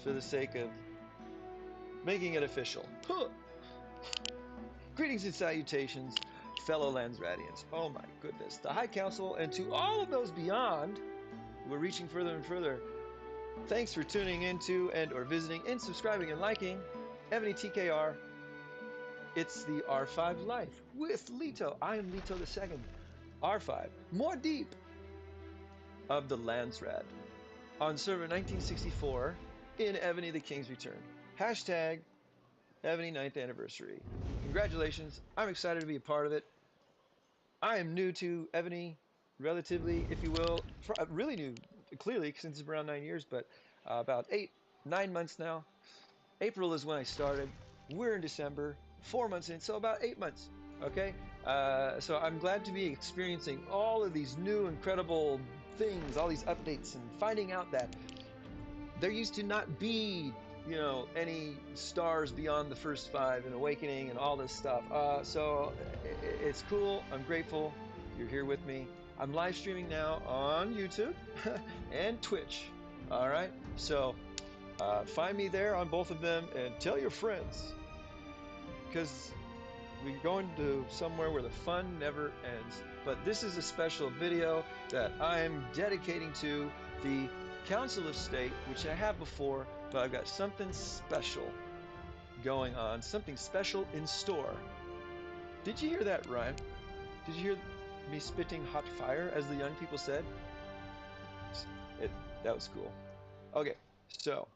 for the sake of making it official. Huh. Greetings and salutations, fellow Landsradians. Oh my goodness. The High Council and to all of those beyond who are reaching further and further, thanks for tuning into and or visiting and subscribing and liking Ebony TKR. It's the R5 Life with Leto. I am Leto II. R5, more deep of the Landsrad on server 1964 in Ebony the King's Return. Hashtag Ebony 9th anniversary. Congratulations. I'm excited to be a part of it. I am new to Ebony, relatively, if you will. Really new, clearly, since it's around 9 years, but about 9 months now. April is when I started. We're in December, 4 months in, so about 8 months. Okay? So I'm glad to be experiencing all of these new, incredible things, all these updates, and finding out that there used to not be, you know, any stars beyond the first 5 in Awakening and all this stuff. So it's cool. I'm grateful you're here with me. I'm live streaming now on YouTube and Twitch. All right. So find me there on both of them and tell your friends, because we're going to somewhere where the fun never ends. But this is a special video that I'm dedicating to the Council of State, which I have before, but I've got something special going on, something special in store. Did you hear that rhyme? Did you hear me spitting hot fire, as the young people said? That was cool. Okay, so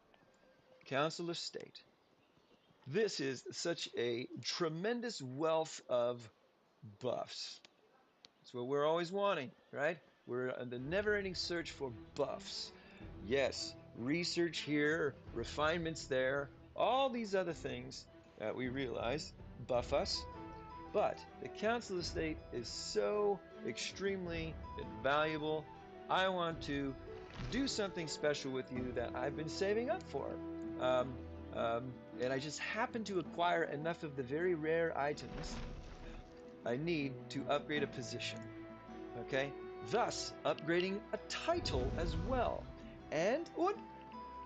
Council of State. This is such a tremendous wealth of buffs. That's what we're always wanting, right? We're on the never-ending search for buffs. Yes, research here, refinements there, all these other things that we realize buff us. But the Council of State is so extremely invaluable. I want to do something special with you that I've been saving up for. And I just happen to acquire enough of the very rare items I need to upgrade a position. Okay? Thus, upgrading a title as well. And what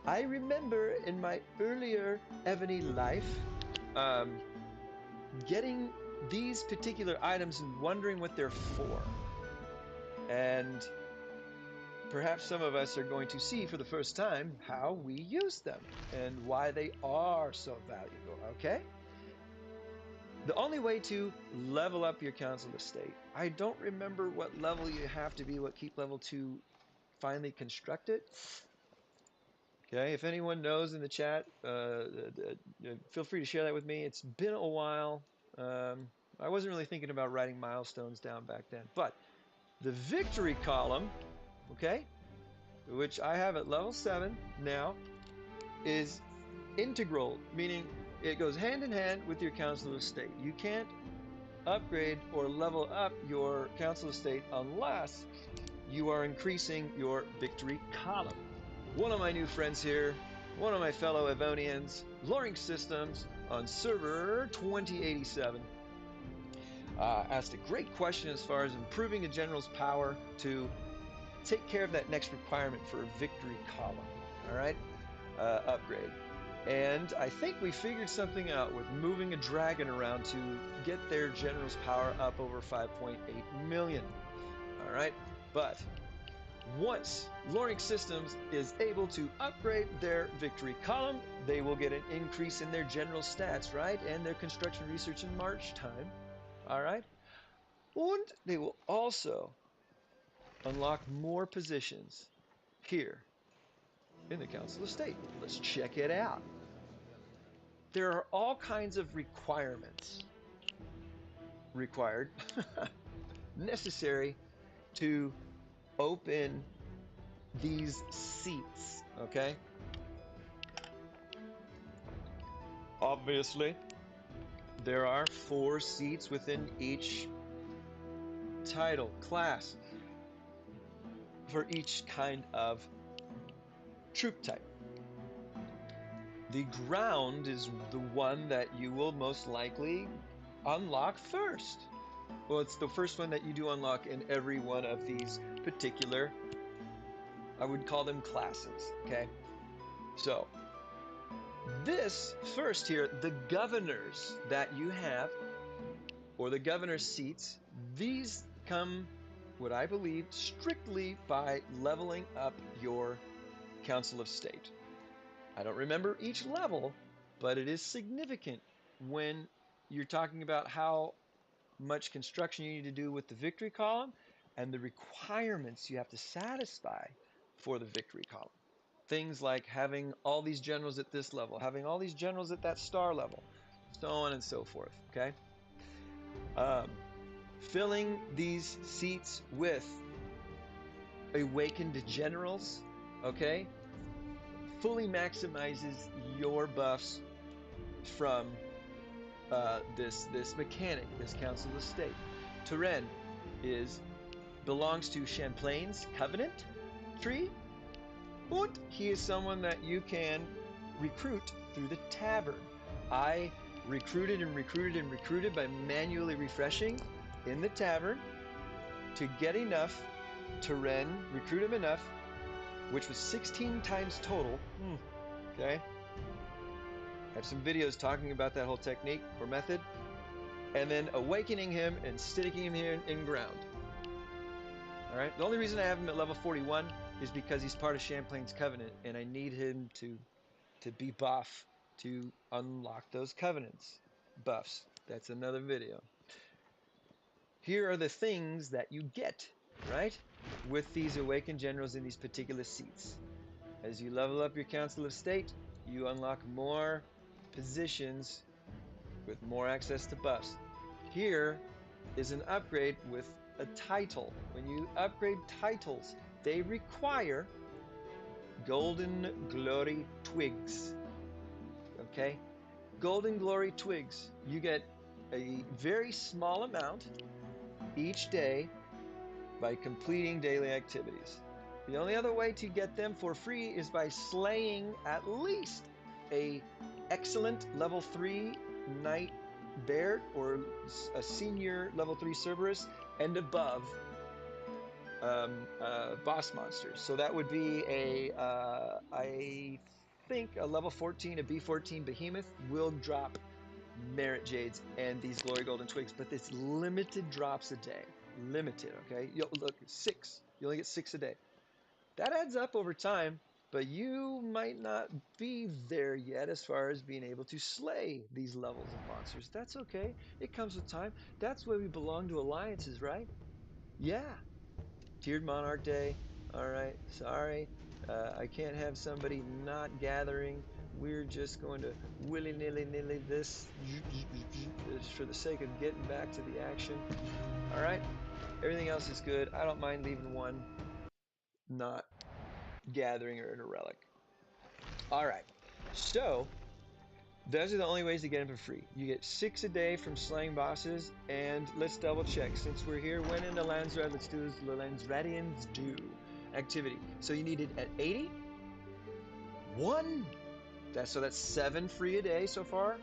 I remember in my earlier Ebony life, getting these particular items and wondering what they're for. And perhaps some of us are going to see for the first time how we use them and why they are so valuable, okay? The only way to level up your Council of State, I don't remember what level you have to be, what keep level to finally construct it. Okay, if anyone knows in the chat, feel free to share that with me. It's been a while. I wasn't really thinking about writing milestones down back then, but the victory column, okay, which I have at level 7 now, is integral, meaning it goes hand in hand with your Council of State. You can't upgrade or level up your Council of State unless you are increasing your victory column. One of my new friends here, one of my fellow Evonians, Loring Systems on server 2087, asked a great question as far as improving a general's power to take care of that next requirement for a victory column. All right, upgrade. And I think we figured something out with moving a dragon around to get their general's power up over 5.8 million. All right, but once Loring Systems is able to upgrade their victory column, they will get an increase in their general stats, right? And their construction research and march time. All right. And they will also unlock more positions here in the Council of State. Let's check it out. There are all kinds of requirements required, necessary to open these seats, okay? Obviously, there are 4 seats within each title class for each kind of troop type. The ground is the one that you will most likely unlock first. Well, it's the first one that you do unlock in every one of these particular, I would call them classes, okay? So, This first here, the governors that you have, or the governor's seats, these come, what I believe, strictly by leveling up your Council of State. I don't remember each level, but it is significant when you're talking about how much construction you need to do with the victory column and the requirements you have to satisfy for the victory column. Things like having all these generals at this level, having all these generals at that star level, so on and so forth, okay? Filling these seats with awakened generals, okay, fully maximizes your buffs from this mechanic, this Council of State. Turen belongs to Champlain's Covenant tree, and he is someone that you can recruit through the tavern. I recruited and recruited and recruited by manually refreshing in the tavern to get enough Turen, recruit him enough, which was 16 times total. Okay. I have some videos talking about that whole technique or method. And then awakening him and sticking him here in ground. All right. The only reason I have him at level 41 is because he's part of Champlain's Covenant, and I need him to be buff to unlock those covenants buffs. That's another video. Here are the things that you get, right, with these awakened generals in these particular seats. As you level up your Council of State, you unlock more positions with more access to buffs. Here is an upgrade with a title. When you upgrade titles, they require Golden Glory Twigs. Okay? Golden Glory Twigs. You get a very small amount each day by completing daily activities. The only other way to get them for free is by slaying at least a excellent level 3 knight bear or a senior level 3 Cerberus and above boss monsters. So that would be I think a level 14, a B14 behemoth will drop merit jades and these glory golden twigs, but it's limited drops a day. Limited, okay? Look, 6. You only get 6 a day. That adds up over time, but you might not be there yet as far as being able to slay these levels of monsters. That's okay. It comes with time. That's why we belong to alliances, right? Yeah. Tiered Monarch Day. All right. Sorry. I can't have somebody not gathering. We're just going to willy-nilly this just for the sake of getting back to the action. All right. Everything else is good. I don't mind leaving one not gathering or in a relic. All right. So those are the only ways to get them for free. You get 6 a day from slaying bosses, and let's double check. Since we're here, when in the Landsrad, let's do the Landsradians do activity. So you need it at 80. 1. That's 7 free a day so far.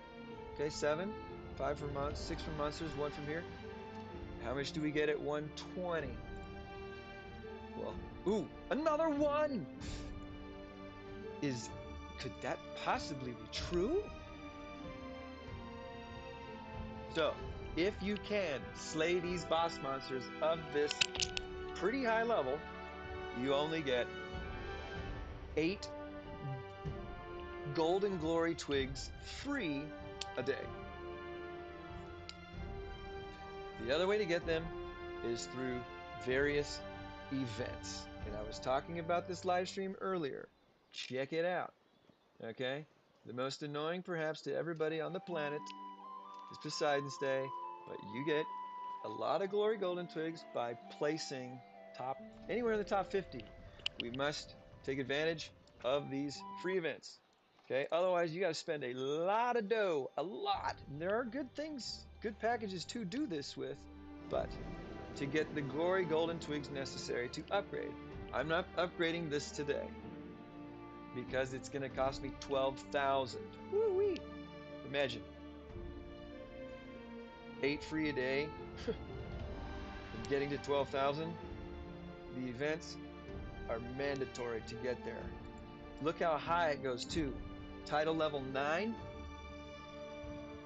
Okay, 7. 5 for months, 6 for monsters, 1 from here. How much do we get at 120? Well, ooh, another 1! Could that possibly be true? So, if you can slay these boss monsters of this pretty high level, you only get 8 Golden Glory Twigs free a day. The other way to get them is through various events. And I was talking about this live stream earlier. Check it out. Okay? The most annoying, perhaps, to everybody on the planet is Poseidon's Day, but you get a lot of Glory Golden Twigs by placing anywhere in the top 50. We must take advantage of these free events. Okay, otherwise you got to spend a lot of dough, a lot. And there are good things, good packages to do this with, but to get the Glory Golden Twigs necessary to upgrade. I'm not upgrading this today because it's going to cost me 12,000. Woo-wee! Imagine 8 free a day and getting to 12,000. The events are mandatory to get there. Look how high it goes too. title level 9,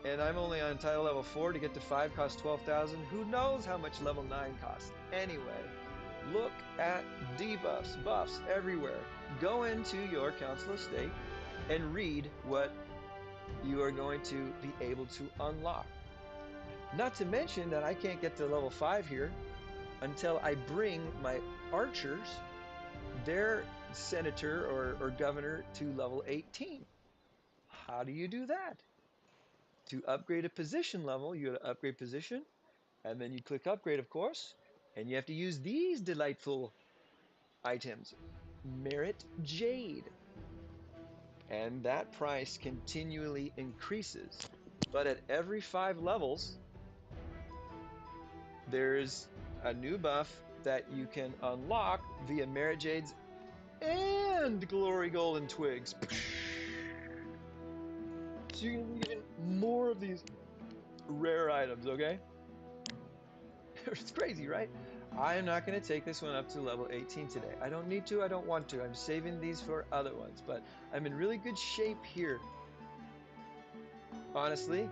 and I'm only on title level 4. To get to 5 costs 12,000. Who knows how much level 9 costs? Anyway, look at debuffs, buffs everywhere. Go into your Council of State and read what you are going to be able to unlock. Not to mention that I can't get to level 5 here until I bring my archers, their senator or governor, to level 18. How do you do that? To upgrade a position level, you go to upgrade position, and then you click upgrade, of course, and you have to use these delightful items. Merit Jade. And that price continually increases. But at every 5 levels, there's a new buff that you can unlock via Merit Jades and Glory Golden Twigs. So you're gonna need even more of these rare items, okay? It's crazy, right? I am not going to take this one up to level 18 today. I don't need to, I don't want to. I'm saving these for other ones, but I'm in really good shape here. Honestly,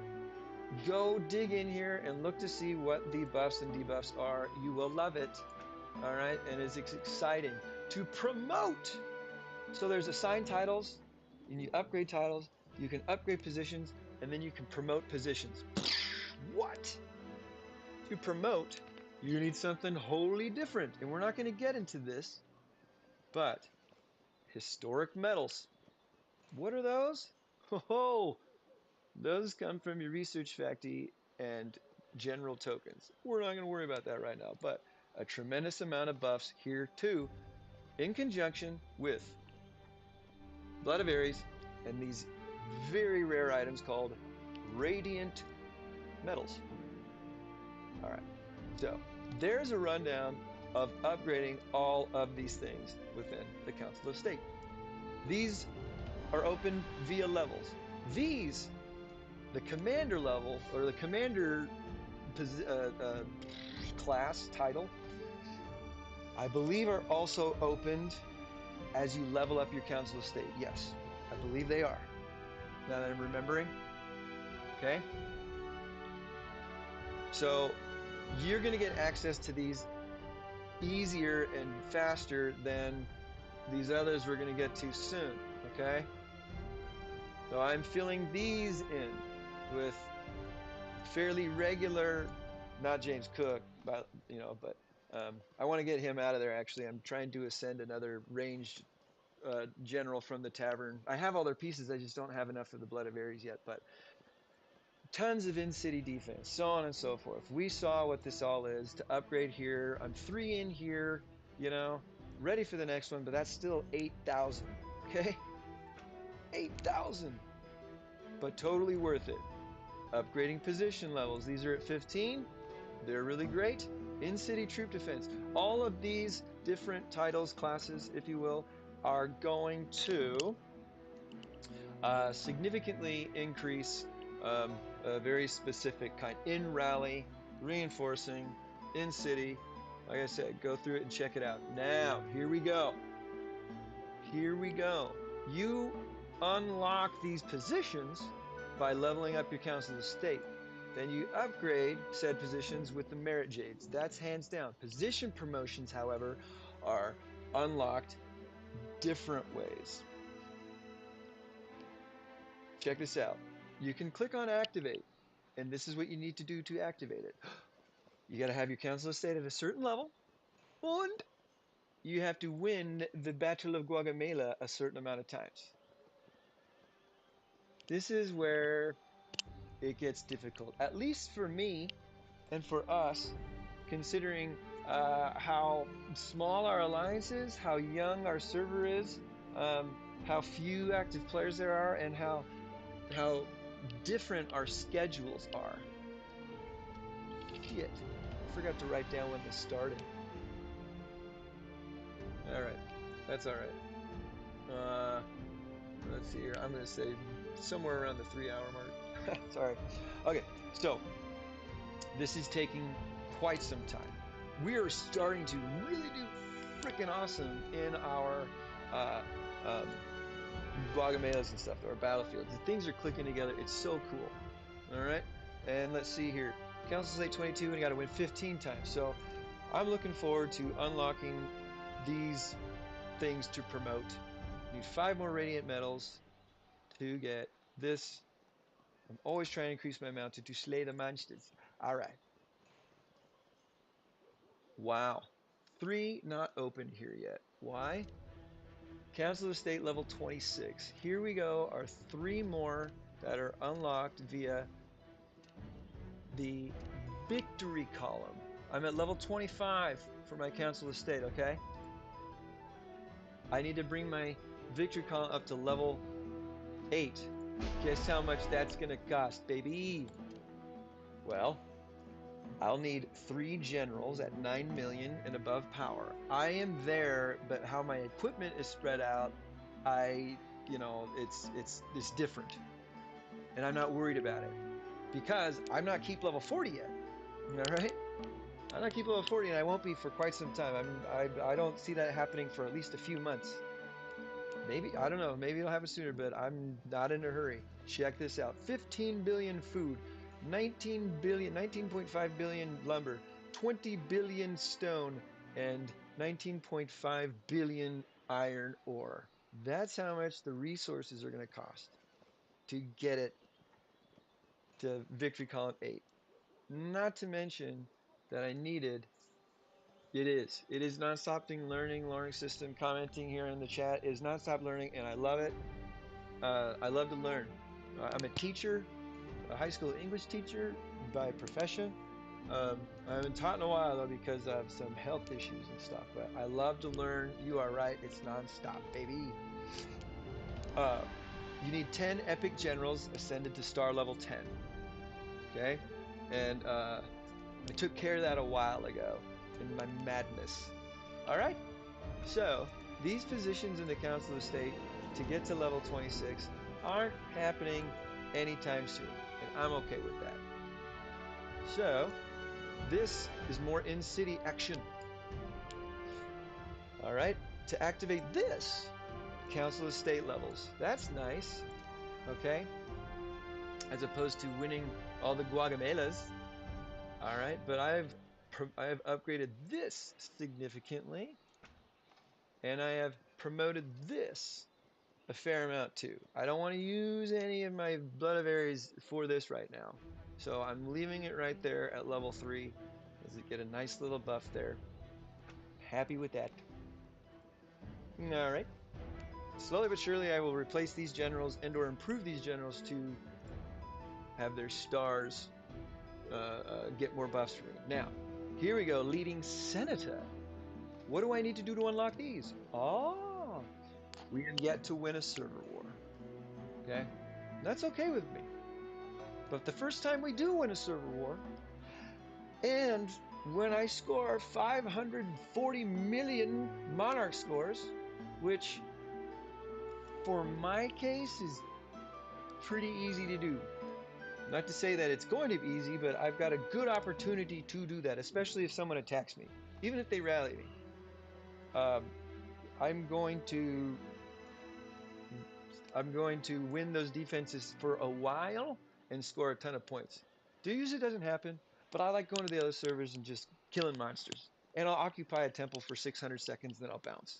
go dig in here and look to see what the buffs and debuffs are. You will love it, all right? And it's exciting to promote. So there's assigned titles, you need upgrade titles, you can upgrade positions, and then you can promote positions. What? To promote, you need something wholly different. And we're not going to get into this, but historic metals. What are those? Oh, those come from your research factory and general tokens. We're not going to worry about that right now, but a tremendous amount of buffs here too, in conjunction with Blood of Ares and these very rare items called radiant metals. All right, so there's a rundown of upgrading all of these things within the Council of State. These are open via levels. These, the commander level, or the commander class title, I believe are also opened as you level up your Council of State. Yes, I believe they are. Now that I'm remembering. Okay? So you're going to get access to these easier and faster than these others we're going to get to soon. Okay? So I'm filling these in with fairly regular, not James Cook, but I want to get him out of there. Actually, I'm trying to ascend another ranged general from the tavern. I have all their pieces. I just don't have enough of the Blood of Ares yet. But tons of in-city defense, so on and so forth. We saw what this all is to upgrade here. I'm 3 in here, ready for the next one, but that's still 8,000. Okay, 8,000, but totally worth it. Upgrading position levels. These are at 15. They're really great. In-city troop defense. All of these different titles, classes, if you will, are going to significantly increase a very specific kind. In rally, reinforcing, in city. Like I said, go through it and check it out. Now, here we go. Here we go. You unlock these positions by leveling up your Council of State. Then you upgrade said positions with the Merit Jades. That's hands down. Position promotions, however, are unlocked different ways. Check this out. You can click on activate, and this is what you need to do to activate it. You got to have your Council of State at a certain level, and you have to win the Battle of Guagamela a certain amount of times. This is where it gets difficult, at least for me and for us, considering how small our alliance is, how young our server is, how few active players there are, and how different our schedules are. Shit, I forgot to write down when this started. All right, that's all right. Let's see here. I'm going to say somewhere around the 3-hour mark. Sorry. Okay, so this is taking quite some time. We are starting to really do freaking awesome in our Guagamelas and stuff, or battlefields. The things are clicking together. It's so cool. All right. And let's see here. Council Slate 22, and you got to win 15 times. So I'm looking forward to unlocking these things to promote. Need 5 more Radiant Medals to get this. I'm always trying to increase my amount to slay the monsters. All right. Wow. 3 not opened here yet. Why? Council of State level 26. Here we go. Our 3 more that are unlocked via the victory column. I'm at level 25 for my Council of State, okay? I need to bring my victory column up to level 8. Guess how much that's gonna cost, baby? Well, I'll need 3 generals at 9 million and above power. I am there, but how my equipment is spread out, it's different. And I'm not worried about it because I'm not keep level 40 yet. All right? I'm not keep level 40 and I won't be for quite some time. I don't see that happening for at least a few months. Maybe, I don't know, maybe it'll happen sooner, but I'm not in a hurry. Check this out. 15 billion food, 19 billion, 19.5 billion lumber, 20 billion stone, and 19.5 billion iron ore. That's how much the resources are going to cost to get it to victory column 8. Not to mention that I needed, it is non-stop learning system commenting here in the chat is non-stop learning, and I love it. I love to learn. I'm a teacher, a high school English teacher by profession. I haven't taught in a while though because of some health issues and stuff. But I love to learn. You are right. It's nonstop, baby. Uh, you need 10 epic generals ascended to star level 10. Okay, and I took care of that a while ago in my madness. All right. So these positions in the Council of State to get to level 26 aren't happening anytime soon, and I'm okay with that. So this is more in-city action. All right, to activate this, Council of State levels. That's nice, okay? As opposed to winning all the Guagamelas. All right, but I have upgraded this significantly, and I have promoted this a fair amount too. I don't want to use any of my blood of Ares for this right now. So I'm leaving it right there at level 3. Does it get a nice little buff there? Happy with that. All right. Slowly but surely I will replace these generals and or improve these generals to have their stars get more buffs for me. Now, here we go, leading senator. What do I need to do to unlock these? Oh, we have yet to win a server war. Okay, that's okay with me. But the first time we do win a server war, and when I score 540 million monarch scores, which for my case is pretty easy to do. Not to say that it's going to be easy, but I've got a good opportunity to do that, especially if someone attacks me, even if they rally me. Um, I'm going to win those defenses for a while and score a ton of points. Usually doesn't happen, but I like going to the other servers and just killing monsters. And I'll occupy a temple for 600 seconds, then I'll bounce.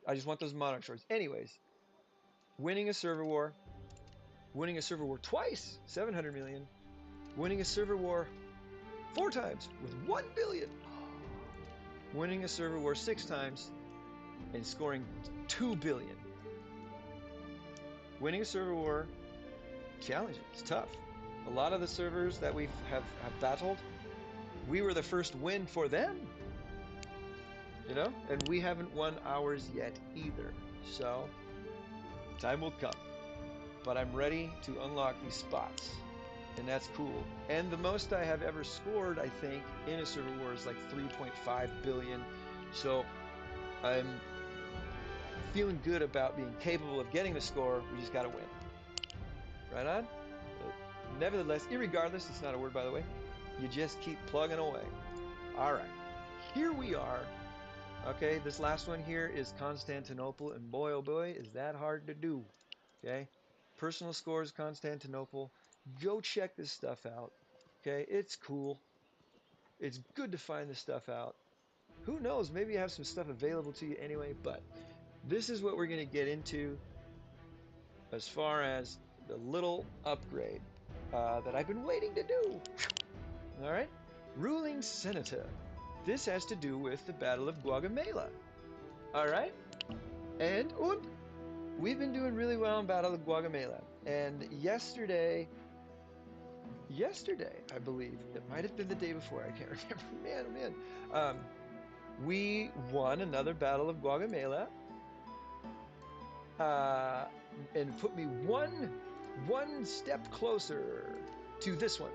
I just want those monarch swords. Anyways, winning a server war twice, 700 million, winning a server war 4 times with 1 billion, winning a server war 6 times and scoring 2 billion. Winning a server war, challenging, it's tough. A lot of the servers that we have battled, we were the first win for them, and we haven't won ours yet either. So time will come, but I'm ready to unlock these spots, and that's cool. And the most I have ever scored, I think, in a server war is like 3.5 billion. So I'm feeling good about being capable of getting the score. We just got to win. Right on? Nevertheless, irregardless, it's not a word, by the way, you just keep plugging away. All right, here we are. Okay, this last one here is Constantinople, and boy, oh boy, is that hard to do. Okay, personal scores Constantinople. Go check this stuff out. Okay, it's cool. It's good to find this stuff out. Who knows? Maybe you have some stuff available to you anyway, but this is what we're going to get into as far as the little upgrade that I've been waiting to do. All right, ruling senator. This has to do with the Battle of Guagamela. All right, and we've been doing really well in Battle of Guagamela. And yesterday, I believe it might have been the day before. I can't remember. Man, oh man. We won another Battle of Guagamela, uh, and put me one step closer to this one,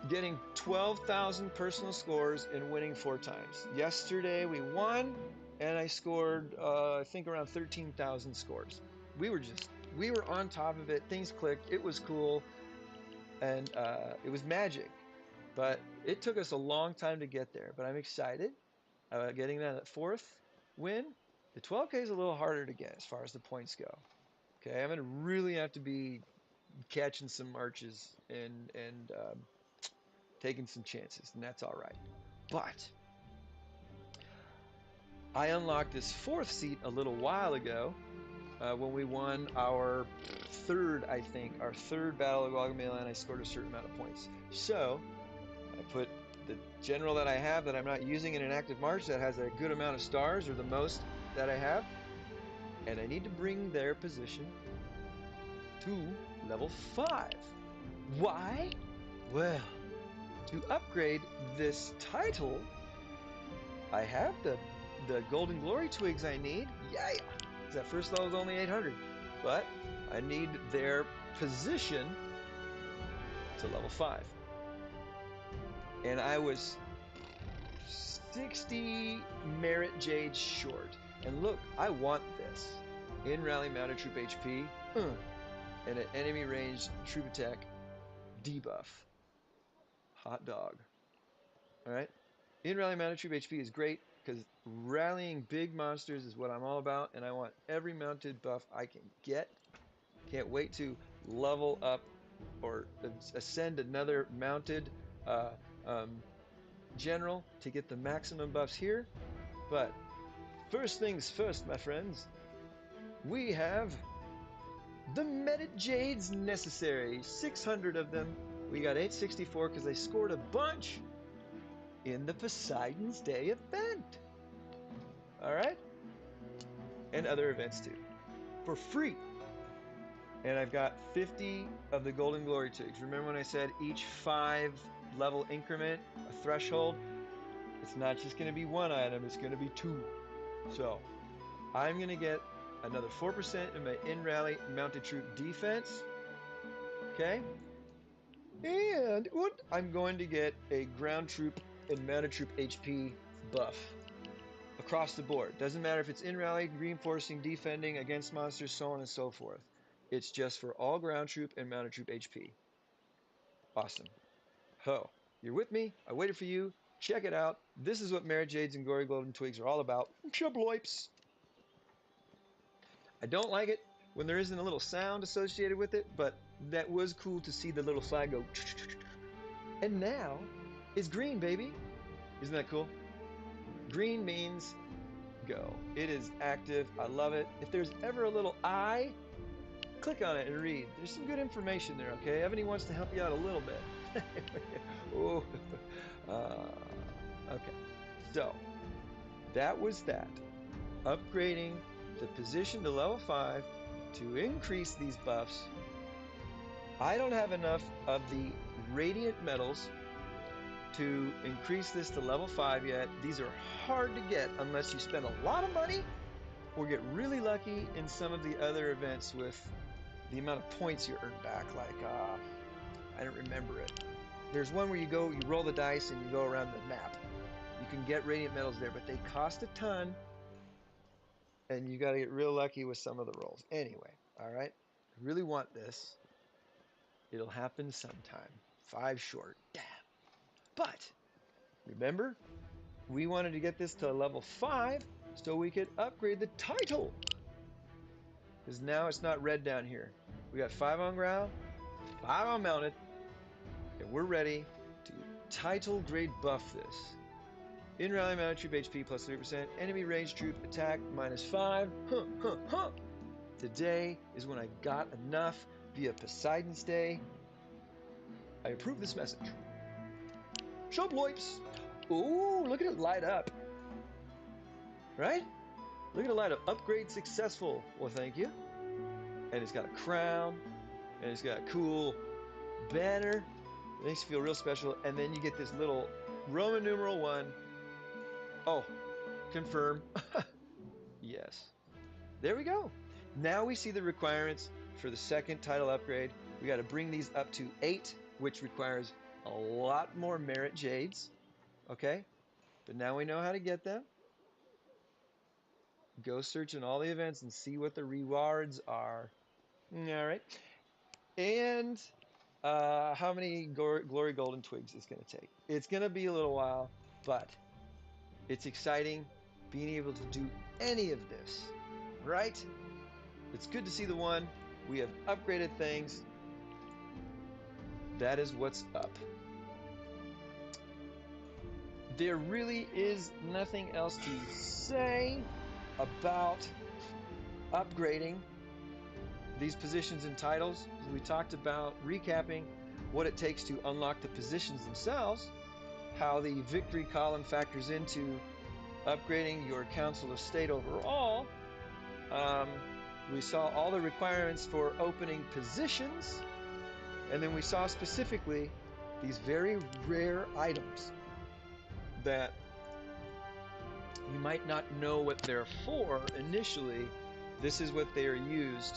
getting 12,000 personal scores and winning 4 times. Yesterday we won, and I scored I think around 13,000 scores. We were on top of it. Things clicked. It was cool, and it was magic. But it took us a long time to get there. But I'm excited about getting that fourth win. The 12K is a little harder to get as far as the points go. Okay, I'm gonna really have to be catching some marches and taking some chances, and that's all right. But I unlocked this fourth seat a little while ago when we won our third, I think, our third Battle of Guatemala, and I scored a certain amount of points. So I put the general that I have that I'm not using in an active march that has a good amount of stars, or the most that I have, and I need to bring their position to level 5. Why? Well, to upgrade this title, I have the Golden Glory Twigs I need. Yeah, that first level is only 800, but I need their position to level 5. And I was 60 merit Jades short. And look, I want this. In rally mounted troop HP, and an enemy range troop attack debuff. Hot dog. All right. In rally mounted troop HP is great because rallying big monsters is what I'm all about, and I want every mounted buff I can get. Can't wait to level up or ascend another mounted uh, um, general to get the maximum buffs here. But first things first, my friends, we have the Merit Jades necessary. 600 of them. We got 864 because I scored a bunch in the Poseidon's Day event. All right? And other events too. For free. And I've got 50 of the Golden Glory Twigs. Remember when I said each 5 level increment, a threshold? It's not just going to be one item, it's going to be 2. So I'm going to get another 4% in my in rally mounted troop defense. Okay? And I'm going to get a ground troop and mounted troop HP buff across the board. Doesn't matter if it's in rally, reinforcing, defending, against monsters, so on and so forth. It's just for all ground troop and mounted troop HP. Awesome. Ho, you're with me? I waited for you. Check it out. This is what Merit Jades and Glory Golden Twigs are all about. Chabloips. I don't like it when there isn't a little sound associated with it, but that was cool to see the little flag go. And now it's green, baby. Isn't that cool? Green means go. It is active. I love it. If there's ever a little I, click on it and read. There's some good information there, okay? Ebony wants to help you out a little bit. Oh, okay. So, that was that. Upgrading the position to level 5 to increase these buffs. I don't have enough of the radiant metals to increase this to level 5 yet. These are hard to get unless you spend a lot of money or get really lucky in some of the other events with the amount of points you earn back. Like, I don't remember it. There's one where you roll the dice and you go around the map. You can get radiant metals there, but they cost a ton, and you got to get real lucky with some of the rolls. Anyway, all right. I really want this. It'll happen sometime. 5 short. Damn. But remember, we wanted to get this to level 5 so we could upgrade the title. Because now it's not red down here. We got 5 on ground, 5 on mounted, and we're ready to title grade buff this. In rally mounted troop HP plus 3%, enemy range troop attack -5. Today is when I got enough via Poseidon's Day. I approve this message. Shubloips! Ooh, look at it light up. Right? Look at it light up. Upgrade successful. Well, thank you. And it's got a crown. And it's got a cool banner. It makes you feel real special. And then you get this little Roman numeral 1. Oh, confirm. Yes. There we go. Now we see the requirements for the second title upgrade. We got to bring these up to 8, which requires a lot more merit Jades. Okay? But now we know how to get them. Go search in all the events and see what the rewards are. All right. And how many glory golden twigs it's going to take. It's going to be a little while, but it's exciting being able to do any of this, right? It's good to see the one. We have upgraded things. That is what's up. There really is nothing else to say about upgrading these positions and titles. We talked about recapping what it takes to unlock the positions themselves, how the victory column factors into upgrading your Council of State overall. We saw all the requirements for opening positions, and then we saw specifically these very rare items that you might not know what they're for initially. This is what they are used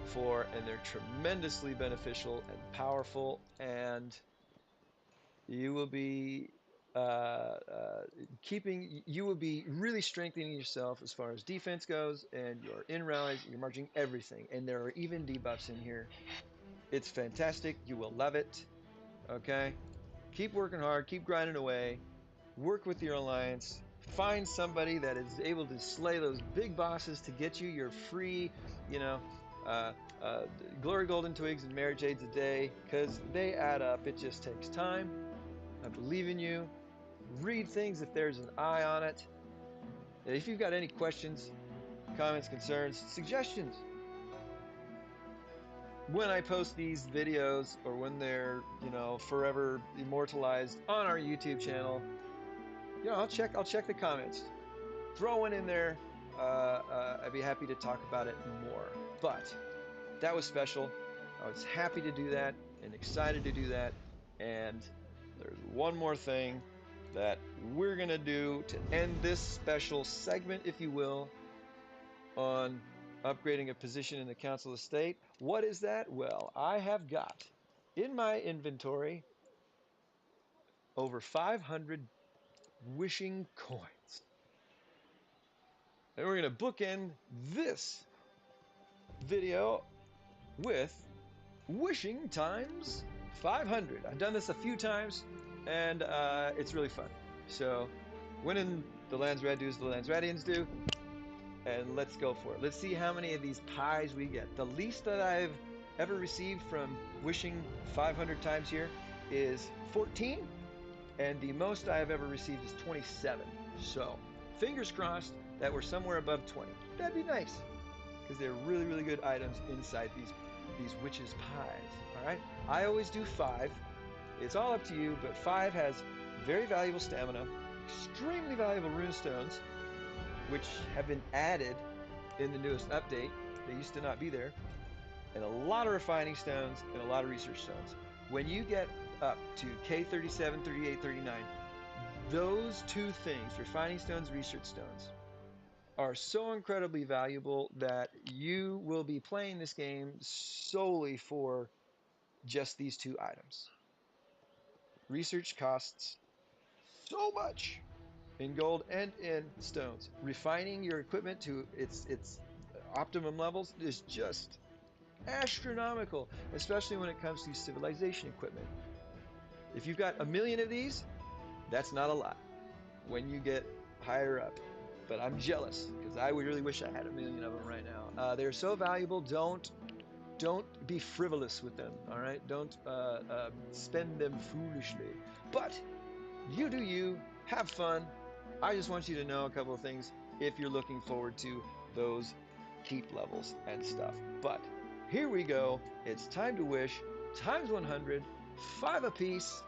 for, and they're tremendously beneficial and powerful, and you will be you will be really strengthening yourself as far as defense goes, and your in rallies, your marching, everything. And there are even debuffs in here. It's fantastic. You will love it. Okay, keep working hard, keep grinding away, work with your alliance, find somebody that is able to slay those big bosses to get you your free, you know, uh, uh, glory golden twigs and merit jades a day, because they add up. It just takes time. I believe in you. Read things if there's an eye on it. And if you've got any questions, comments, concerns, suggestions, when I post these videos or when they're, forever immortalized on our YouTube channel, I'll check the comments. Throw one in there. I'd be happy to talk about it more. But that was special. I was happy to do that and excited to do that. And there's one more thing that we're going to do to end this special segment, if you will, on upgrading a position in the Council of State. What is that? Well, I have got in my inventory over 500 wishing coins. And we're going to bookend this video with wishing times 500. I've done this a few times, and it's really fun. So, winning the lands red do as the lands radians do, and let's go for it. Let's see how many of these pies we get. The least that I've ever received from wishing 500 times here is 14, and the most I have ever received is 27. So, fingers crossed that we're somewhere above 20. That'd be nice, because they're really, really good items inside these witches' pies. All right, I always do 5. It's all up to you, but 5 has very valuable stamina, extremely valuable rune stones, which have been added in the newest update. They used to not be there, and a lot of refining stones and a lot of research stones. When you get up to K37, 38, 39, those two things, refining stones, research stones, are so incredibly valuable that you will be playing this game solely for just these 2 items. Research costs so much in gold and in stones. Refining your equipment to its optimum levels is just astronomical, especially when it comes to civilization equipment. If you've got 1 million of these, that's not a lot. when you get higher up. But I'm jealous because I would really wish I had 1,000,000 of them right now. They're so valuable. Don't be frivolous with them. All right. Don't spend them foolishly. But you do you. Have fun. I just want you to know a couple of things if you're looking forward to those keep levels and stuff. But here we go. It's time to wish times 100, 5 apiece.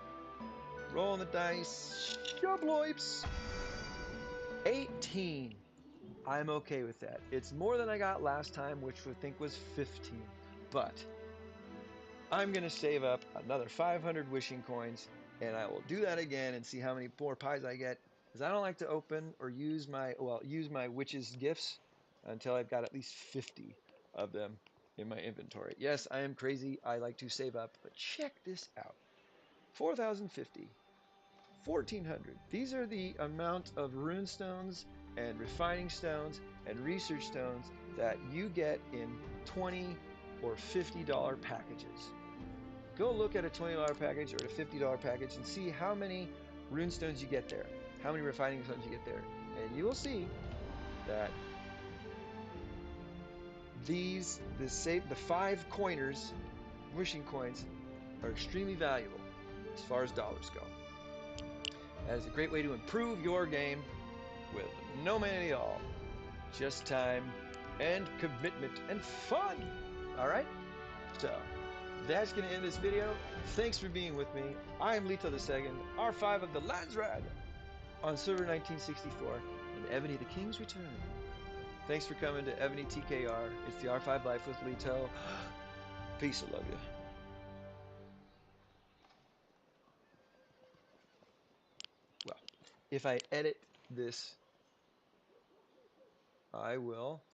Rolling the dice. Shubloips. 18. I'm okay with that. It's more than I got last time, which I think was 15. But I'm going to save up another 500 wishing coins, and I will do that again and see how many more pies I get. Because I don't like to open or use my witch's gifts until I've got at least 50 of them in my inventory. Yes, I am crazy. I like to save up, but check this out. 4,050. 1,400. These are the amount of rune stones and refining stones and research stones that you get in $20 or $50 packages. Go look at a $20 package or a $50 package and see how many rune stones you get there, how many refining stones you get there. And you will see that the 5 coiners, wishing coins, are extremely valuable as far as dollars go. That is a great way to improve your game with no money at all. Just time and commitment and fun. All right? So, that's going to end this video. Thanks for being with me. I am Lito II, R5 of the Landsrad on server 1964, and Ebony the King's Return. Thanks for coming to Ebony TKR. It's the R5 Life with Lito. Peace, I love you. Well, if I edit this, I will